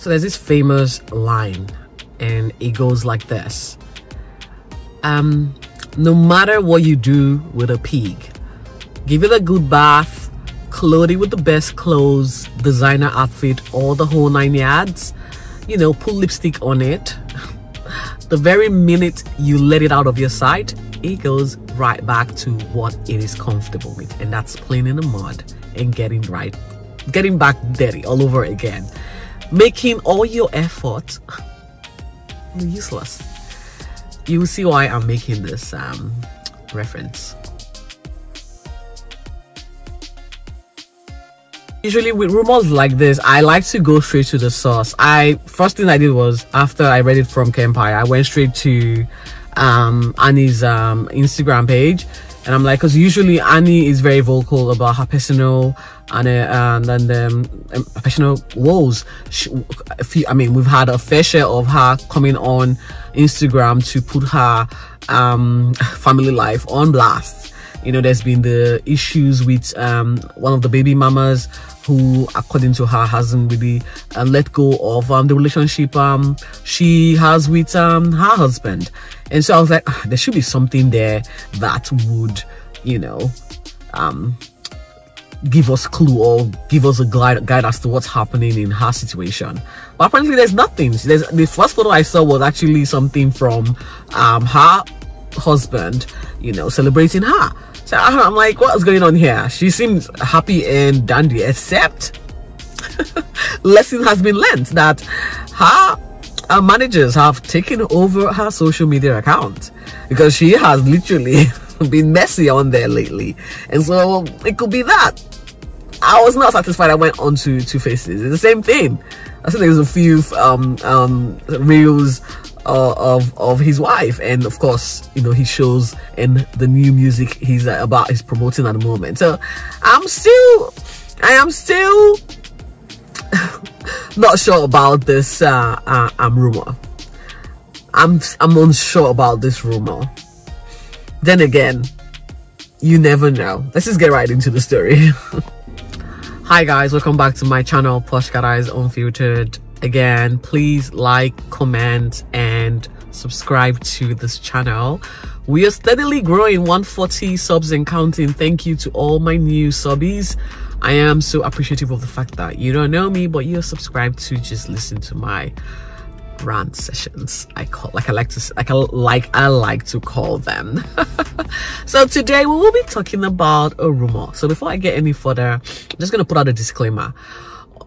So there's this famous line, and it goes like this. No matter what you do with a pig, give it a good bath, clothe it with the best clothes, designer outfit, all the whole 9 yards, you know, put lipstick on it. The very minute you let it out of your sight, it goes right back to what it is comfortable with, and that's playing in the mud and getting back dirty all over again, making all your effort useless. You will see why I'm making this reference. Usually with rumors like this, I like to go straight to the source. First thing I did was, after I read it from Kempire, I went straight to Annie's Instagram page, and I'm like, because usually Annie is very vocal about her personal personal woes. We've had a fair share of her coming on Instagram to put her family life on blast. You know, there's been the issues with one of the baby mamas who, according to her, hasn't really let go of the relationship she has with her husband. And so I was like, there should be something there that would, you know, give us clue or give us a guide as to what's happening in her situation. But apparently there's nothing. The first photo I saw was actually something from her husband, you know, celebrating her. So I'm like, what's going on here? She seems happy and dandy, except lesson has been learned that her managers have taken over her social media account, because she has literally been messy on there lately. And so it could be that. I was not satisfied. I went on to Tuface's. It's the same thing. I think there's a few reels of his wife, and of course, you know, he shows in the new music he's promoting at the moment. So I am still not sure about this rumor. I'm unsure about this rumor. Then again, you never know. Let's just get right into the story. Hi guys, welcome back to my channel, Posh Guys Unfiltered. Again, please like, comment and subscribe to this channel. We are steadily growing, 140 subs and counting. Thank you to all my new subbies. I am so appreciative of the fact that you don't know me, but you're subscribed to just listen to my rant sessions. I like to call them. So today we will be talking about a rumor. So before I get any further, I'm just gonna put out a disclaimer.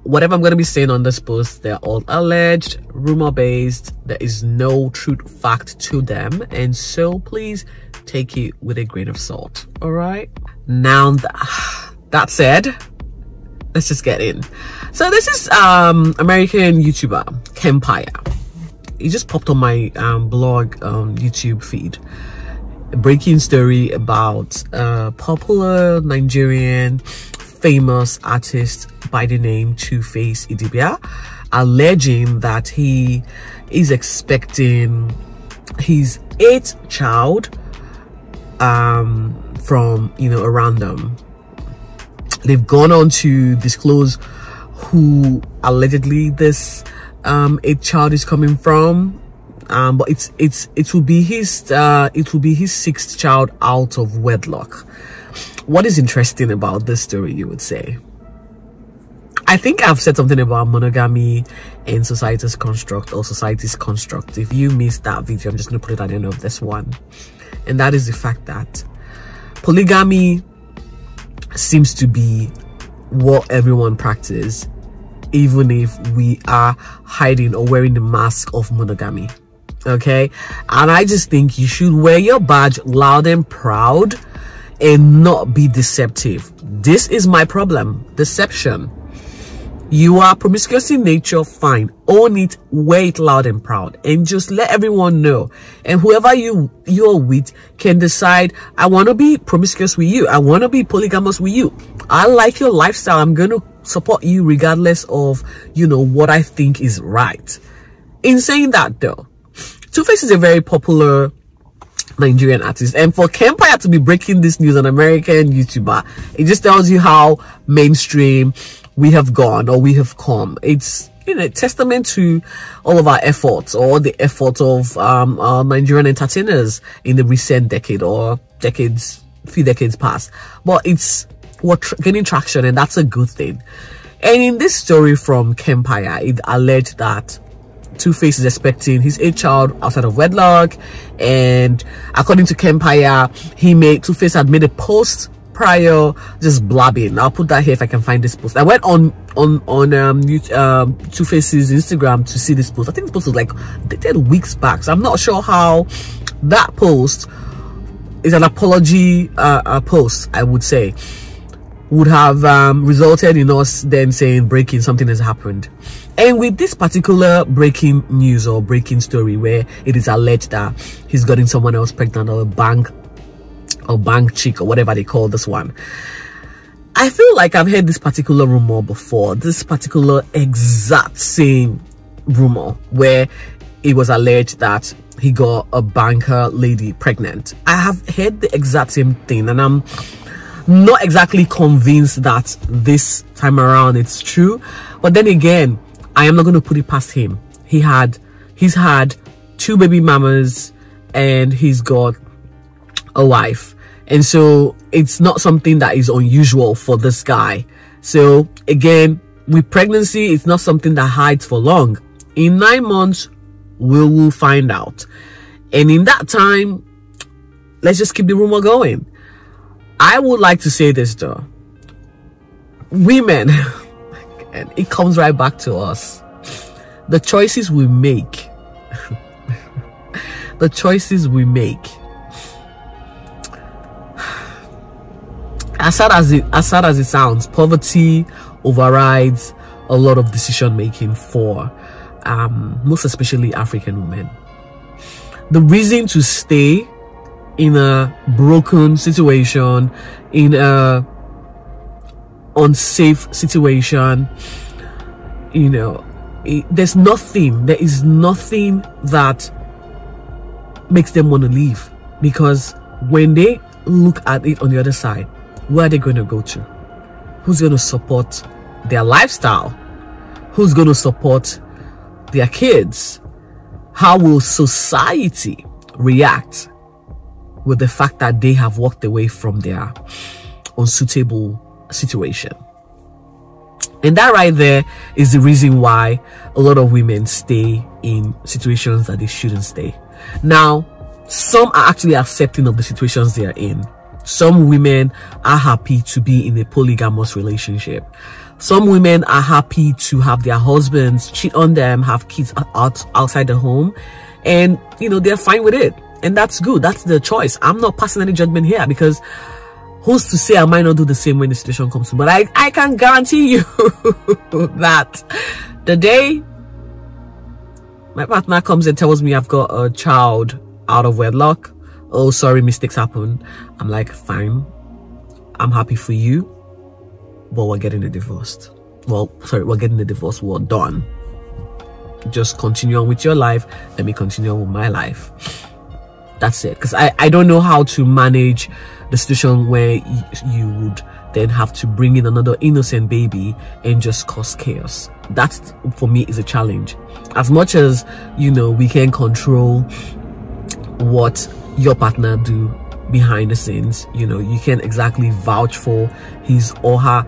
Whatever I'm going to be saying on this post, they're all alleged, rumor based. There is no truth fact to them, and so please take it with a grain of salt. All right, now that said, let's just get in. So this is American YouTuber Kempire. He just popped on my blog YouTube feed, a breaking story about a popular Nigerian famous artist by the name Tuface Idibia, alleging that he is expecting his 8th child from, you know, a random. They've gone on to disclose who allegedly this 8th child is coming from, but it will be his 6th child out of wedlock. What is interesting about this story, you would say? I think I've said something about monogamy and society's construct. If you missed that video, I'm just going to put it at the end of this one. And that is the fact that polygamy seems to be what everyone practices, even if we are hiding or wearing the mask of monogamy. Okay? And I just think you should wear your badge loud and proud and not be deceptive. This is my problem. Deception. You are promiscuous in nature, fine. Own it, wear it loud and proud, and just let everyone know. And whoever you're with can decide, I want to be promiscuous with you. I want to be polygamous with you. I like your lifestyle. I'm going to support you regardless of, you know, what I think is right. In saying that though, Tuface is a very popular Nigerian artist, and for Kempire to be breaking this news, an American YouTuber, it just tells you how mainstream we have gone, or we have come. It's you know, testament to all of our efforts, or the efforts of our Nigerian entertainers in the recent decade or few decades past. But we're gaining traction, and that's a good thing. And in this story from Kempire, it alleged that Tuface is expecting his 8th child outside of wedlock, and according to Kempire, Tuface had made a post prior, just blabbing. I'll put that here if I can find this post. I went on Tuface's Instagram to see this post. I think this post was like dated weeks back, so I'm not sure how that post is an apology post, I would say, would have resulted in us then saying breaking, something has happened. And with this particular breaking news or breaking story where it is alleged that he's gotten someone else pregnant, or a bank chick, or whatever they call this one, I feel like I've heard this particular rumor before, this particular exact same rumor where it was alleged that he got a banker lady pregnant. I have heard the exact same thing, and I'm not exactly convinced that this time around it's true. But then again, I am not going to put it past him. He's had 2 baby mamas, and he's got a wife, and so it's not something that is unusual for this guy. So again, with pregnancy, it's not something that hides for long. In 9 months, we will find out, and in that time, let's just keep the rumor going. I would like to say this though, women, and it comes right back to us. The choices we make, the choices we make, as sad as it sounds, poverty overrides a lot of decision making for most especially African women. The reason to stay in a broken situation, in a unsafe situation, you know, there is nothing that makes them want to leave, because when they look at it on the other side, where are they going to go to? Who's going to support their lifestyle? Who's going to support their kids? How will society react with the fact that they have walked away from their unsuitable situation? And that right there is the reason why a lot of women stay in situations that they shouldn't stay. Now, some are actually accepting of the situations they are in. Some women are happy to be in a polygamous relationship. Some women are happy to have their husbands cheat on them, have kids outside the home, and you know, they're fine with it. And that's good. That's their choice. I'm not passing any judgment here, because who's to say I might not do the same when the situation comes to me? But I can guarantee you that the day my partner comes and tells me I've got a child out of wedlock, oh sorry, mistakes happen, I'm like, fine, I'm happy for you, but we're getting a divorce. Well, sorry, we're getting a divorce. We're done. Just continue on with your life, let me continue on with my life. That's it. Because I don't know how to manage the situation where you would then have to bring in another innocent baby and just cause chaos. That's, for me, is a challenge. As much as, you know, we can control what your partner do behind the scenes, you know, you can't exactly vouch for his or her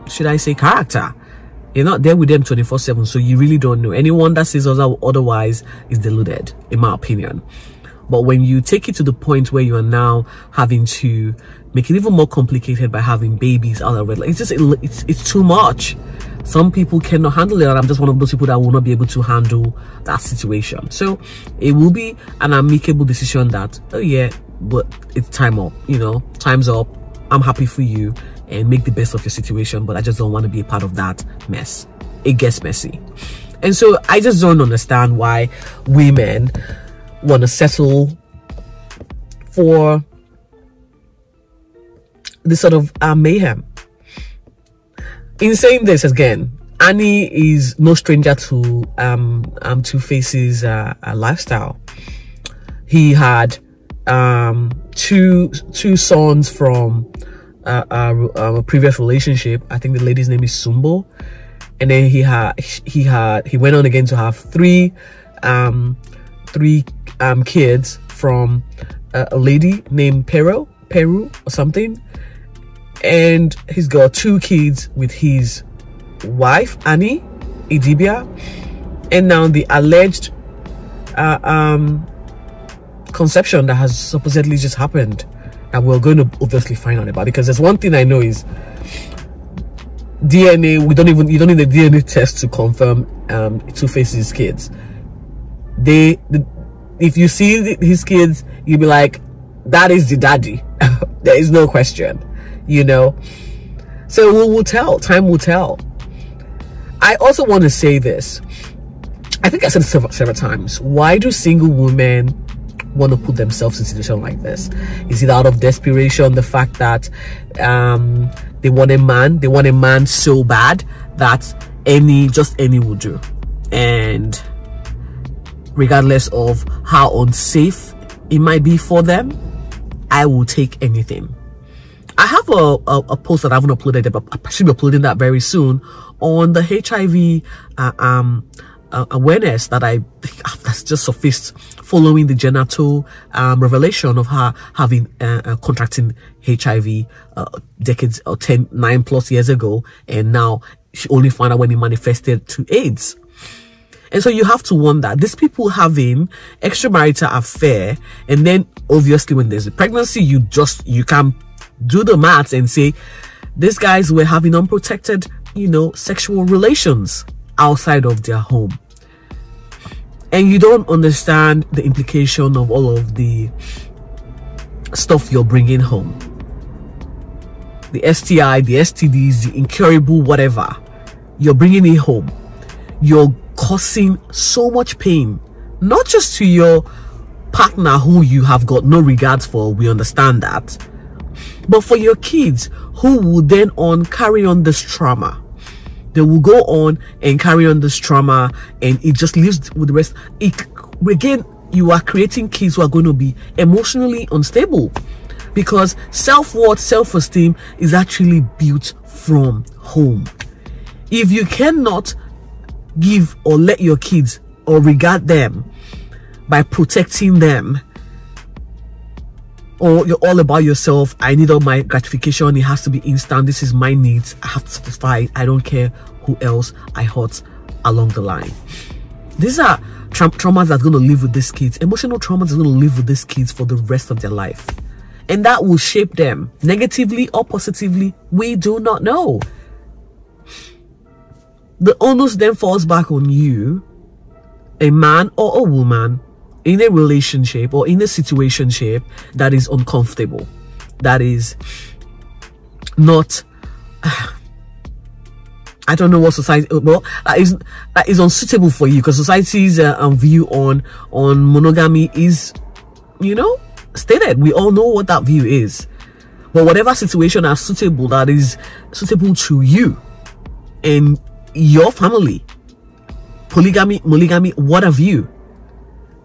should I say character. You're not there with them 24/7, so you really don't know. Anyone that says otherwise is deluded, in my opinion. But when you take it to the point where you are now having to make it even more complicated by having babies out of wedlock, it's too much. Some people cannot handle it, and I'm just one of those people that will not be able to handle that situation. So it will be an amicable decision that, oh yeah, but it's time up, you know, time's up, I'm happy for you, and make the best of your situation, but I just don't want to be a part of that mess. It gets messy. And so I just don't understand why women want to settle for this sort of mayhem. In saying this again, Annie is no stranger to Tuface's lifestyle. He had two sons from a previous relationship. I think the lady's name is Sumbo, and then he went on again to have three kids from a lady named Peru or something, and he's got 2 kids with his wife Annie Idibia, and now the alleged conception that has supposedly just happened, and we're going to obviously find out about, because there's one thing I know is DNA. You don't need a DNA test to confirm Tuface's kids. If you see his kids, you'll be like, that is the daddy. There is no question, you know. So we will tell. Time will tell. I also want to say this. I think I said it several times. Why do single women want to put themselves in a situation like this? Is it out of desperation, the fact that they want a man so bad that just any will do, and regardless of how unsafe it might be for them, I will take anything. I have a post that I haven't uploaded, but I should be uploading that very soon, on the HIV awareness that that's just surfaced following the genital revelation of her having contracting HIV decades or 9+ years ago, and now she only found out when it manifested to AIDS. And so you have to wonder, these people having extramarital affair, and then obviously when there's a pregnancy, you can do the maths and say these guys were having unprotected, you know, sexual relations outside of their home. And you don't understand the implication of all of the stuff you're bringing home. The STI, the STDs, the incurable whatever. You're bringing it home. You're causing so much pain, not just to your partner who you have got no regards for, we understand that, but for your kids who will then carry on this trauma. They will go on and carry on this trauma, and it just lives with the rest. Again, you are creating kids who are going to be emotionally unstable, because self-worth, self-esteem is actually built from home. If you cannot give or let your kids or regard them by protecting them, or you're all about yourself, I need all my gratification, it has to be instant, this is my needs, I have to satisfy it, I don't care who else I hurt along the line. These are traumas that's going to live with these kids, emotional traumas that's going to live with these kids for the rest of their life, and that will shape them negatively or positively. We do not know. The onus then falls back on you, a man or a woman, in a relationship or in a situationship that is uncomfortable, that is not, I don't know what society, well, that is unsuitable for you, because society's view on monogamy is, you know, stated. We all know what that view is. But whatever situation is suitable, that is suitable to you and your family, polygamy, monogamy, what have you,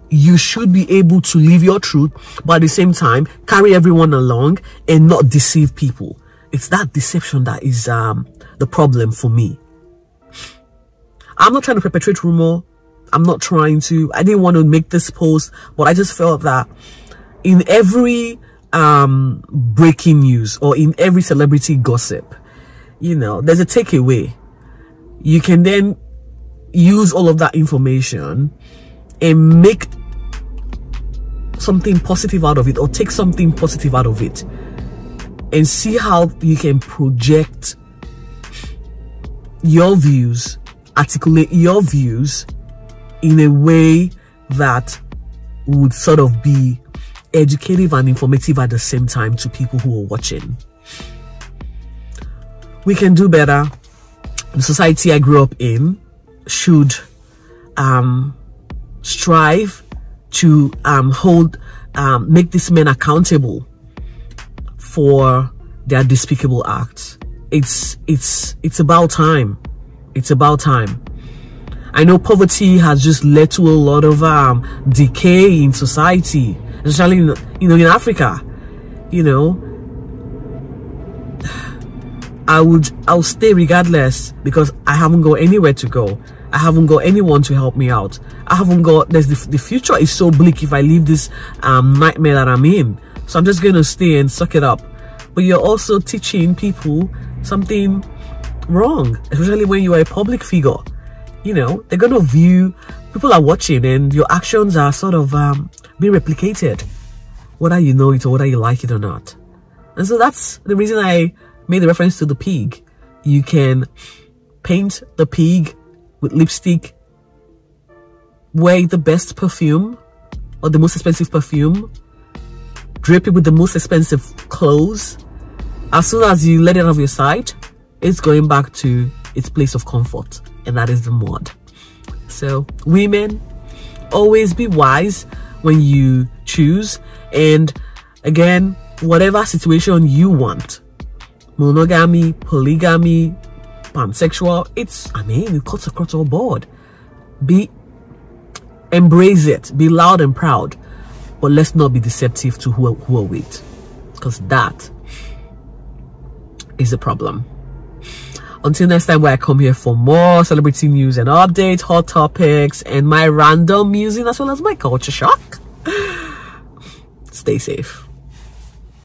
you should be able to live your truth, but at the same time carry everyone along and not deceive people. It's that deception that is the problem for me. I'm not trying to perpetrate rumor. I'm not trying to, I didn't want to make this post, but I just felt that in every breaking news or in every celebrity gossip, you know, there's a takeaway. You can then use all of that information and make something positive out of it, or take something positive out of it, and see how you can project your views, articulate your views in a way that would sort of be educative and informative at the same time to people who are watching. We can do better. The society I grew up in should strive to make these men accountable for their despicable acts. It's about time. It's about time. I know poverty has just led to a lot of decay in society, especially in Africa. You know, I'll stay regardless, because I haven't got anywhere to go. I haven't got anyone to help me out. I haven't got, the future is so bleak if I leave this nightmare that I'm in. So I'm just going to stay and suck it up. But you're also teaching people something wrong, especially when you are a public figure. You know, they're going to view, people are watching, and your actions are sort of being replicated, whether you know it or whether you like it or not. And so that's the reason I made the reference to the pig. You can paint the pig with lipstick, wear the best perfume or the most expensive perfume, drape it with the most expensive clothes. As soon as you let it out of your sight, it's going back to its place of comfort, and that is the mud. So women, always be wise when you choose. And again, whatever situation you want, monogamy, polygamy, pansexual, it cuts across all board. Embrace it, be loud and proud, but let's not be deceptive to who are with, because that is the problem. Until next time, where I come here for more celebrity news and updates, hot topics, and my random musing, as well as my culture shock. Stay safe.